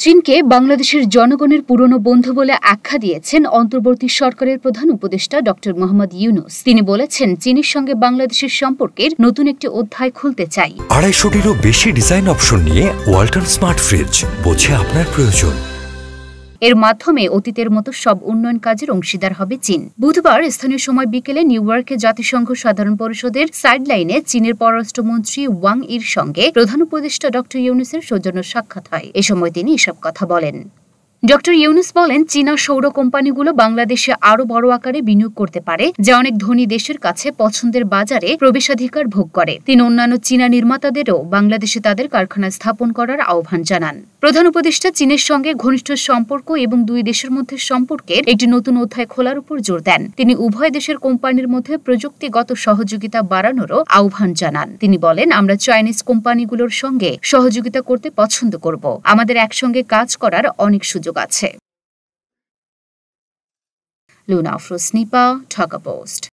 চীনকে বাংলাদেশের জনগণের পুরনো বন্ধু বলে আখ্যা দিয়েছেন অন্তর্বর্তী সরকারের প্রধান উপদেষ্টা ড মোহাম্মদ ইউনূস। তিনি বলেছেন, চীনের সঙ্গে বাংলাদেশের সম্পর্কের নতুন একটি অধ্যায় খুলতে চাই। 250-টিরও বেশি ডিজাইন অপশন নিয়ে ওয়ালটন স্মার্ট ফ্রিজ, বোঝে আপনার প্রয়োজন। এর মাধ্যমে অতীতের মতো সব উন্নয়ন কাজের অংশীদার হবে চীন। বুধবার স্থানীয় সময় বিকেলে নিউ ইয়র্কে জাতিসংঘ সাধারণ পরিষদের সাইডলাইনে চীনের পররাষ্ট্রমন্ত্রী ওয়াং ইর সঙ্গে প্রধান উপদেষ্টা ড ইউনূসের সৌজন্য সাক্ষাৎ হয়। এ সময় তিনি এসব কথা বলেন। ড ইউনূস বলেন, চীনা সৌর কোম্পানিগুলো বাংলাদেশে আরও বড় আকারে বিনিয়োগ করতে পারে, যা অনেক ধনী দেশের কাছে পছন্দের বাজারে প্রবেশাধিকার ভোগ করে। তিনি অন্যান্য চীনা নির্মাতাদেরও বাংলাদেশে তাদের কারখানা স্থাপন করার আহ্বান জানান। প্রধান উপদেষ্টা চীনের সঙ্গে ঘনিষ্ঠ সম্পর্ক এবং দুই দেশের মধ্যে সম্পর্কের একটি নতুন অধ্যায় খোলার উপর জোর দেন। তিনি উভয় দেশের কোম্পানির মধ্যে প্রযুক্তিগত সহযোগিতা বাড়ানোরও আহ্বান জানান। তিনি বলেন, আমরা চাইনিজ কোম্পানিগুলোর সঙ্গে সহযোগিতা করতে পছন্দ করব। আমাদের একসঙ্গে কাজ করার অনেক সুযোগ আছে। লুনা আফরোজ নিপা, ঢাকা পোস্ট।